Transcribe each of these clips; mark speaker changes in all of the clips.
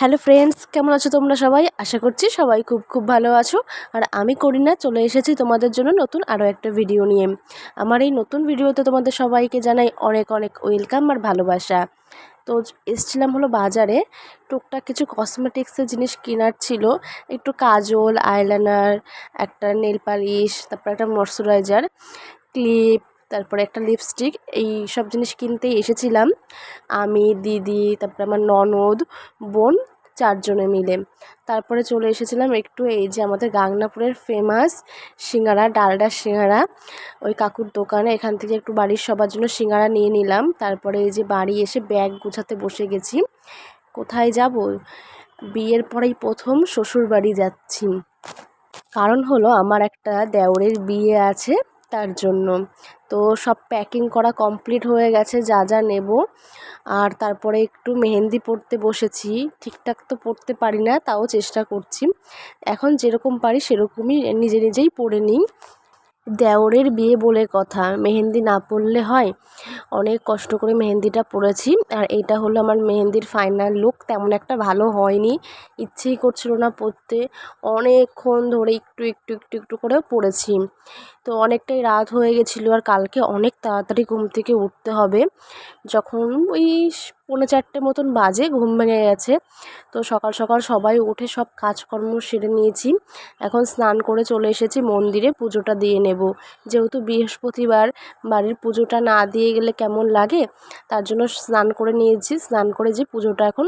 Speaker 1: Hello friends, কেমন আছো তোমরা সবাই? আশা করছি সবাই খুব খুব ভালো আছো। আর আমি করিনা চলে এসেছি তোমাদের জন্য নতুন আরও একটা ভিডিও নিয়ে। আমার এই নতুন ভিডিওতে তোমাদের সবাইকে জানাই অনেক অনেক ওয়েলকাম আর ভালোবাসা। তো এসছিলাম হলো বাজারে, টুকটাক কিছু কসমেটিক্সের জিনিস কেনার ছিল। একটু কাজল, আইলাইনার, একটা নেল পালিশ, তারপর একটা ময়শ্চারাইজার, ক্লিপ, তারপরে একটা লিপস্টিক, এই সব জিনিস কিনতেই এসেছিলাম আমি, দিদি, তারপরে আমার ননদ, বোন, চারজনে মিলে। তারপরে চলে এসেছিলাম একটু এই যে আমাদের গাংনাপুরের ফেমাস সিঙ্গারা, ডালডা সিঙ্গারা, ওই কাকুর দোকানে। এখান থেকে একটু বাড়ির সবার জন্য সিঙ্গারা নিয়ে নিলাম। তারপরে এই যে বাড়ি এসে ব্যাগ গুছাতে বসে গেছি। কোথায় যাব? বিয়ের পরেই প্রথম শ্বশুর বাড়ি যাচ্ছি। কারণ হলো আমার একটা দেওরের বিয়ে আছে, তার জন্য। তো সব প্যাকিং করা কমপ্লিট হয়ে গেছে, যা যা নেব। আর তারপরে একটু মেহেন্দি পরতে বসেছি। ঠিকঠাক তো পরতে পারি না, তাও চেষ্টা করছি। এখন যেরকম পারি সেরকমই নিজে নিজেই পরে নিই। দেওরের বিয়ে বলে কথা, মেহেন্দি না পরলে হয়? অনেক কষ্ট করে মেহেন্দিটা পরেছি। আর এইটা হলো আমার মেহেন্দির ফাইনাল লুক। তেমন একটা ভালো হয়নি, ইচ্ছেই করছিল না পরতে। অনেকক্ষণ ধরে একটু একটু একটু একটু করে পরেছি। তো অনেকটাই রাত হয়ে গেছিলো, আর কালকে অনেক তাড়াতাড়ি ঘুম থেকে উঠতে হবে। যখন ওই 3:45 মতন বাজে, ঘুম ভেঙে গেছে। তো সকাল সকাল সবাই উঠে সব কাজকর্ম সেরে নিয়েছি। এখন স্নান করে চলে এসেছি মন্দিরে, পুজোটা দিয়ে নেব। যেহেতু বৃহস্পতিবার, বাড়ির পুজোটা না দিয়ে গেলে কেমন লাগে, তার জন্য স্নান করে নিয়েছি। স্নান করে যে পুজোটা এখন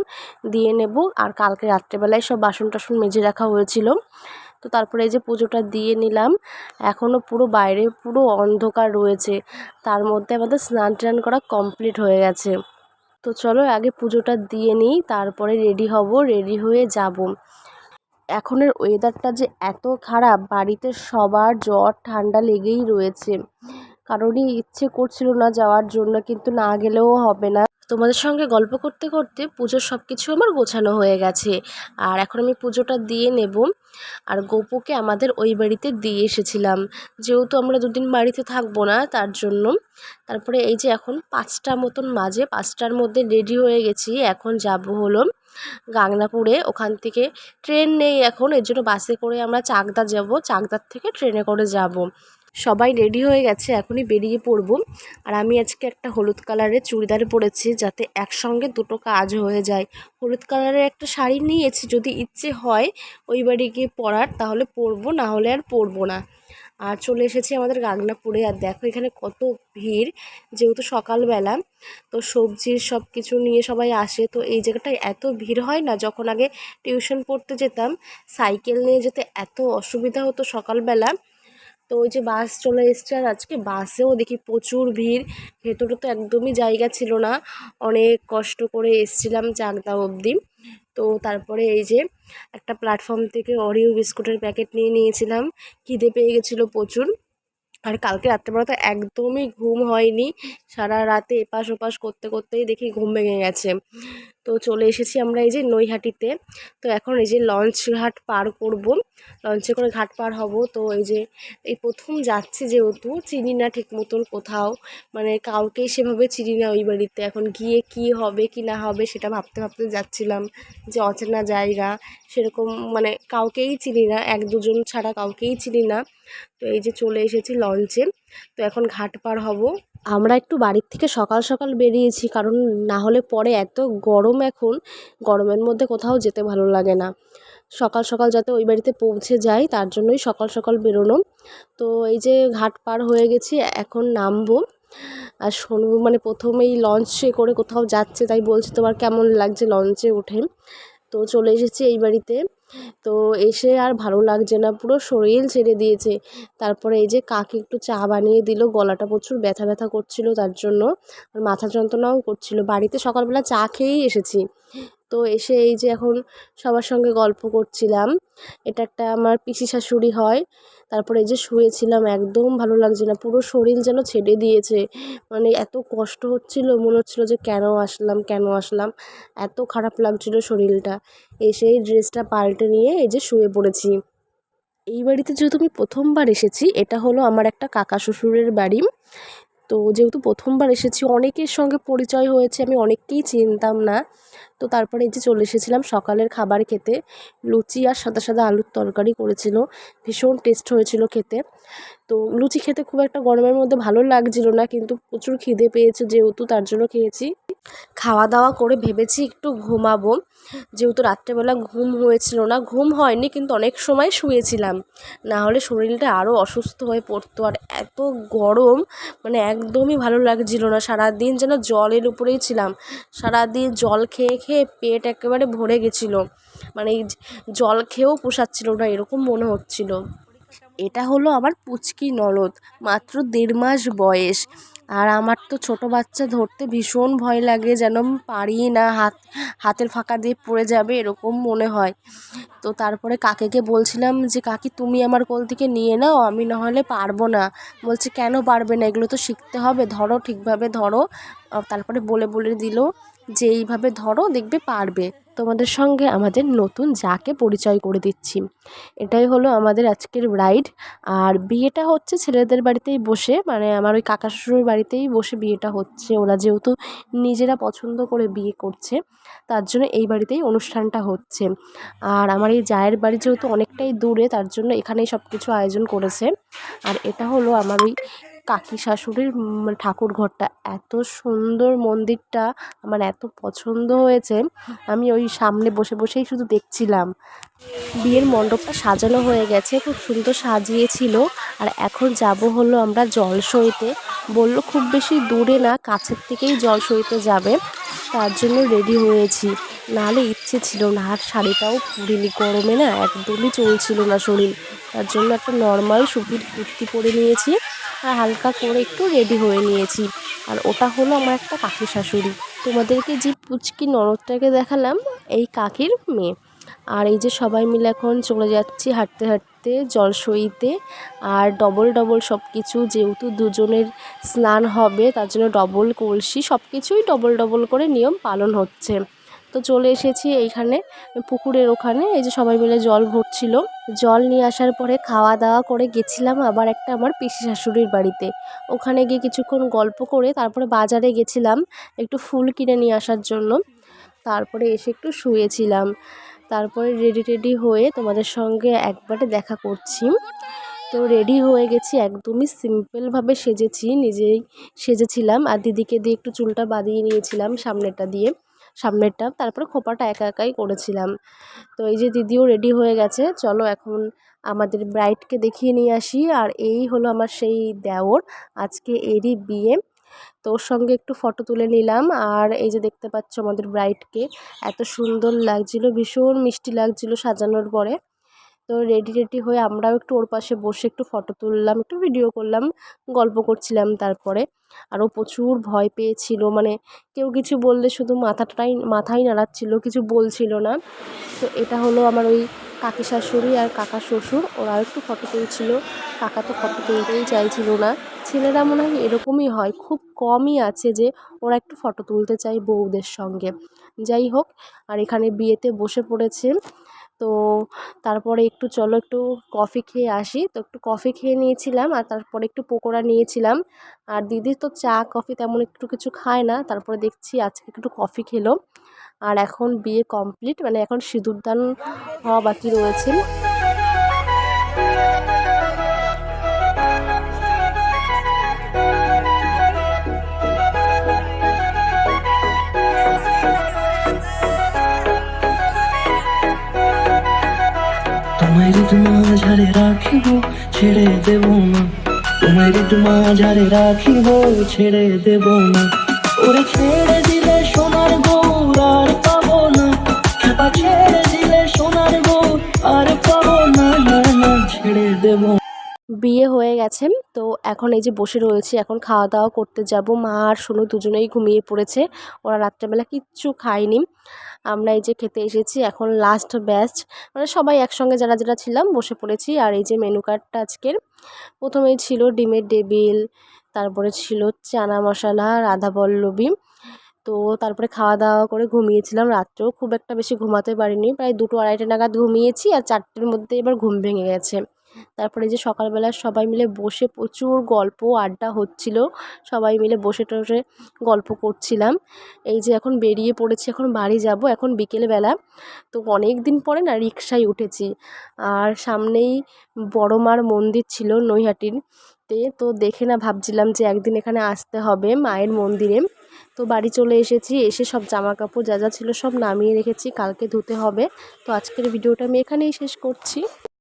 Speaker 1: দিয়ে নেব। আর কালকে রাত্রেবেলায় সব বাসন টাসন মেজে রাখা হয়েছিল। তো তারপরে এই যে পুজোটা দিয়ে নিলাম। এখনও পুরো বাইরে পুরো অন্ধকার রয়েছে, তার মধ্যে আমাদের স্নান টান করা কমপ্লিট হয়ে গেছে। তো চলো আগে পুজোটা দিয়ে নিই, তারপরে রেডি হব, রেডি হয়ে যাব। এখনের ওয়েদারটা যে এত খারাপ, বাড়িতে সবার জ্বর ঠান্ডা লেগেই রয়েছে। কারোরই ইচ্ছে করছিল না যাওয়ার জন্য, কিন্তু না গেলেও হবে না। তোমাদের সঙ্গে গল্প করতে করতে পুজোর সব কিছু আমার গোছানো হয়ে গেছে। আর এখন আমি পুজোটা দিয়ে নেব। আর গোপুকে আমাদের ওই বাড়িতে দিয়ে এসেছিলাম, যেহেতু আমরা দুদিন বাড়িতে থাকবো না, তার জন্য। তারপরে এই যে এখন 5টা মতন বাজে, 5টার মধ্যে রেডি হয়ে গেছি। এখন যাব হলো গাংনাপুরে। ওখান থেকে ট্রেন নেই এখন, এর জন্য বাসে করে আমরা চাকদা যাব, চাকদার থেকে ট্রেনে করে যাব। সবাই রেডি হয়ে গেছে, এখনই বেরিয়ে পড়ব। আর আমি আজকে একটা হলুদ কালারের চুড়িদার পরেছি, যাতে একসঙ্গে দুটো কাজ হয়ে যায়। হলুদ কালারের একটা শাড়ি নিয়েছি, যদি ইচ্ছে হয় ওই বাড়ি গিয়ে পরার তাহলে পরবো, না হলে আর পরবো না। আর চলে এসেছি আমাদের গাংনাপুরে। আর দেখো এখানে কত ভিড়, যেহেতু সকালবেলা। তো সবজির সব কিছু নিয়ে সবাই আসে। তো এই জায়গাটায় এত ভিড় হয় না। যখন আগে টিউশন পড়তে যেতাম, সাইকেল নিয়ে যেতে এত অসুবিধা হতো সকালবেলা। তো ওই যে বাস চলে এসছে, আর আজকে বাসেও দেখি প্রচুর ভিড়। ভেতরে তো একদমই জায়গা ছিল না। অনেক কষ্ট করে এসছিলাম চাকদা অবধি। তো তারপরে এই যে একটা প্ল্যাটফর্ম থেকে অরিও বিস্কুটের প্যাকেট নিয়ে নিয়েছিলাম। খিদে পেয়ে গেছিলো প্রচুর। আর কালকে রাত্রেবেলা তো একদমই ঘুম হয়নি, সারা রাতে এপাশ ওপাশ করতে করতেই দেখি ঘুম ভেঙে গেছে। তো চলে এসেছি আমরা এই যে নৈহাটিতে। তো এখন এই যে লঞ্চ ঘাট পার করব, লঞ্চে করে ঘাট পার হব। তো এই যে এই প্রথম যাচ্ছি, যেহেতু চিনি না ঠিক মতন কোথাও, মানে কাউকেই সেভাবে চিনি না ওই বাড়িতে। এখন গিয়ে কি হবে কি না হবে সেটা ভাবতে ভাবতে যাচ্ছিলাম, যে অচেনা জায়গা, সেরকম মানে কাউকেই চিনি না, এক দুজন ছাড়া কাউকেই চিনি না। তো এই যে চলে এসেছি লঞ্চে। তো এখন ঘাট পার হব। আমরা একটু বাড়ির থেকে সকাল সকাল বেরিয়েছি, কারণ না হলে পরে এত গরম, এখন গরমের মধ্যে কোথাও যেতে ভালো লাগে না। সকাল সকাল যাতে ওই বাড়িতে পৌঁছে যাই, তার জন্যই সকাল সকাল বেরোনো। তো এই যে ঘাট পার হয়ে গেছি, এখন নামবো। আর শুনবো, মানে প্রথমেই লঞ্চে করে কোথাও যাচ্ছে, তাই বলছি তোমার কেমন লাগছে লঞ্চে উঠে। তো চলে এসেছি এই বাড়িতে। তো এসে আর ভালো লাগছে না, পুরো শরীর ছেড়ে দিয়েছে। তারপরে এই যে কাকি একটু চা বানিয়ে দিল, গলাটা প্রচুর ব্যথা ব্যথা করছিল, তার জন্য। আর মাথা যন্ত্রণাও করছিল। বাড়িতে সকালবেলা চা খেয়েই এসেছি। তো এসে এই যে এখন সবার সঙ্গে গল্প করছিলাম। এটা একটা আমার পিসি শাশুড়ি হয়। তারপরে এই যে শুয়েছিলাম, একদম ভালো লাগছে না, পুরো শরীর যেন ছেড়ে দিয়েছে। মানে এত কষ্ট হচ্ছিল, মনে হচ্ছিল যে কেন আসলাম কেন আসলাম, এত খারাপ লাগছিল শরীরটা। এসে এই ড্রেসটা পাল্টে নিয়ে এই যে শুয়ে পড়েছি। এই বাড়িতে যেহেতু আমি প্রথমবার এসেছি, এটা হলো আমার একটা কাকা শ্বশুরের বাড়ি। তো যেহেতু প্রথমবার এসেছি, অনেকের সঙ্গে পরিচয় হয়েছে, আমি অনেককেই চিনতাম না। তো তারপরে এই যে চলে এসেছিলাম সকালের খাবার খেতে। লুচি আর সাদা সাদা আলুর তরকারি করেছিল, ভীষণ টেস্ট হয়েছিল খেতে। তো লুচি খেতে খুব একটা গরমের মধ্যে ভালো লাগছিল না, কিন্তু প্রচুর খিদে পেয়েছে যেহেতু, তার জন্য খেয়েছি। খাওয়া দাওয়া করে ভেবেছি একটু ঘুমাবো, যেহেতু রাত্রেবেলা ঘুম হয়েছিল না, ঘুম হয়নি কিন্তু অনেক সময় শুয়েছিলাম, না হলে শরীরটা আরও অসুস্থ হয়ে পড়তো। আর এত গরম, মানে একদমই ভালো লাগছিল না, সারাদিন যেন জলের উপরেই ছিলাম। সারাদিন জল খেয়ে খেয়ে পেট একেবারে ভরে গেছিলো, মানে এই জল খেয়েও পোষাচ্ছিল না এরকম মনে হচ্ছিল। এটা হলো আমার পুচকি ননদ, মাত্র 1.5 মাস বয়স। আর আমার তো ছোট বাচ্চা ধরতে ভীষণ ভয় লাগে, যেন পারি না, হাতের ফাঁকা দিয়ে পড়ে যাবে এরকম মনে হয়। তো তারপরে কাকিকে বলছিলাম যে কাকি তুমি আমার কোল থেকে নিয়ে নাও, আমি নাহলে পারবো না। বলছে কেন পারবে না, এগুলো তো শিখতে হবে, ধরো ঠিকভাবে ধরো। তারপরে বলে বলে দিল যে এইভাবে ধরো, দেখবে পারবে। তোমাদের সঙ্গে আমাদের নতুন যাকে পরিচয় করে দিচ্ছি। এটাই হলো আমাদের আজকের ব্রাইড। আর বিয়েটা হচ্ছে ছেলেদের বাড়িতেই বসে, মানে আমার ওই কাকা শ্বশুরের বাড়িতেই বসে বিয়েটা হচ্ছে। ওরা যেহেতু নিজেরা পছন্দ করে বিয়ে করছে, তার জন্য এই বাড়িতেই অনুষ্ঠানটা হচ্ছে। আর আমার এই জায়ের বাড়ি যেহেতু অনেকটাই দূরে, তার জন্য এখানেই সব কিছু আয়োজন করেছে। আর এটা হলো আমার ওই কাকি শাশুড়ির ঠাকুর ঘরটা। এত সুন্দর মন্দিরটা, আমার এত পছন্দ হয়েছে, আমি ওই সামনে বসে বসেই শুধু দেখছিলাম। বিয়ের মণ্ডপটা সাজানো হয়ে গেছে, খুব সুন্দর সাজিয়েছিল। আর এখন যাব হলো আমরা জলসইতে। বললো খুব বেশি দূরে না, কাছের থেকেই জলসইতে যাবে, তার জন্য রেডি হয়েছি। নাহলে ইচ্ছে ছিল না, আর শাড়িটাও পরিনি, গরমে না একদমই চলছিল না শরীর, তার জন্য একটা নর্মাল সুতির কুর্তি পরে নিয়েছি আর হালকা করে একটু রেডি হয়ে নিয়েছি। আর ওটা হলো আমার একটা কাকি শাশুড়ি। তোমাদেরকে যে পুচকি ননদটাকে দেখালাম, এই কাকির মেয়ে। আর এই যে সবাই মিলে এখন চলে যাচ্ছি হাঁটতে হাঁটতে জলসইতে। আর ডবল ডবল সব কিছু, যেহেতু দুজনের স্নান হবে তার জন্য ডবল কলসি, সব কিছুই ডবল ডবল করে নিয়ম পালন হচ্ছে। তো চলে এসেছি এইখানে পুকুরের ওখানে, এই যে সবাই মিলে জল ভরছিল। জল নিয়ে আসার পরে খাওয়া দাওয়া করে গেছিলাম আবার একটা আমার পিসি শাশুড়ির বাড়িতে। ওখানে গিয়ে কিছুক্ষণ গল্প করে তারপরে বাজারে গেছিলাম একটু ফুল কিনে নিয়ে আসার জন্য। তারপরে এসে একটু শুয়েছিলাম। তারপরে রেডি টেডি হয়ে তোমাদের সঙ্গে একবারে দেখা করছি। তো রেডি হয়ে গেছি, একদমই সিম্পলভাবে সেজেছি, নিজেই সেজেছিলাম। আর দিদিকে দিয়ে একটু চুলটা বাঁধিয়ে নিয়েছিলাম সামনেরটা, তারপরে খোপাটা একা একাই করেছিলাম। তো এই যে দিদিও রেডি হয়ে গেছে, চলো এখন আমাদের ব্রাইডকে দেখিয়ে নিয়ে আসি। আর এই হলো আমার সেই দেওর, আজকে এরই বিয়ে। তো ওর সঙ্গে একটু ফটো তুলে নিলাম। আর এই যে দেখতে পাচ্ছ আমাদের ব্রাইডকে, এত সুন্দর লাগছিল, ভীষণ মিষ্টি লাগছিল সাজানোর পরে। তো রেডি রেডি হয়ে আমরাও একটু ওর পাশে বসে একটু ফটো তুললাম, একটু ভিডিও করলাম, গল্প করছিলাম তারপরে। আরও প্রচুর ভয় পেয়েছিল, মানে কেউ কিছু বললে শুধু মাথাই নাড়াচ্ছিল, কিছু বলছিল না। তো এটা হলো আমার ওই কাকি শাশুড়ি আর কাকা শ্বশুর, ওরাও একটু ফটো তুলছিল। কাকা তো ফটো তুলতেই চাইছিল না। ছেলেরা মনে হয় এরকমই হয়, খুব কমই আছে যে ওরা একটু ফটো তুলতে চায় বউদের সঙ্গে। যাই হোক, আর এখানে বিয়েতে বসে পড়েছে। তো তারপরে একটু চলো একটু কফি খেয়ে আসি। তো একটু কফি খেয়ে নিয়েছিলাম, আর তারপরে একটু পকোড়া নিয়েছিলাম। আর দিদি তো চা কফি তেমন একটু কিছু খায় না, তারপরে দেখছি আজকে একটু কফি খেলো। আর এখন বিয়ে কমপ্লিট, মানে এখন সিঁদুরদান হওয়া বাকি রয়েছে।
Speaker 2: তোমার মাঝারে রাখিব ছেড়ে দেব না, তোমার মাঝারে রাখিব ছেড়ে দেব না। ওরে ছেড়ে দিলে সোনার গৌর আর পাবো না, খেপা ছেড়ে দিলে সোনার গৌর আর পাবো না, না না ছেড়ে দেব।
Speaker 1: বিয়ে হয়ে গেছে, তো এখন এই যে বসে রয়েছি, এখন খাওয়া দাওয়া করতে যাব। মা আর সোনু দুজনেই ঘুমিয়ে পড়েছে, ওরা রাত্রেবেলা কিচ্ছু খায়নি। আমরা এই যে খেতে এসেছি, এখন লাস্ট ব্যাচ, মানে সবাই একসঙ্গে যারা যারা ছিলাম বসে পড়েছি। আর এই যে মেনু কার্ডটা আজকের, প্রথমেই ছিল ডিমের ডেবিল, তারপরে ছিল চানা মশলা, রাধাবল্লভী। তো তারপরে খাওয়া দাওয়া করে ঘুমিয়েছিলাম। রাত্রেও খুব একটা বেশি ঘুমাতে পারিনি, প্রায় 2টো 2:30 নাগাদ ঘুমিয়েছি, আর 4টের মধ্যে এবার ঘুম ভেঙে গেছে। তারপরে যে সকালবেলা সবাই মিলে বসে প্রচুর গল্প আড্ডা হচ্ছিল, সবাই মিলে বসে টসে গল্প করছিলাম। এই যে এখন বেরিয়ে পড়েছি, এখন বাড়ি যাব, এখন বিকেলবেলা। তো অনেক দিন পরে না রিকশায় উঠেছি, আর সামনেই বড় মার মন্দির ছিল নৈহাটির তো দেখে না ভাবছিলাম যে একদিন এখানে আসতে হবে মায়ের মন্দিরে। তো বাড়ি চলে এসেছি, এসে সব জামা কাপড় যা যা ছিল সব নামিয়ে রেখেছি, কালকে ধুতে হবে। তো আজকের ভিডিওটা আমি এখানেই শেষ করছি।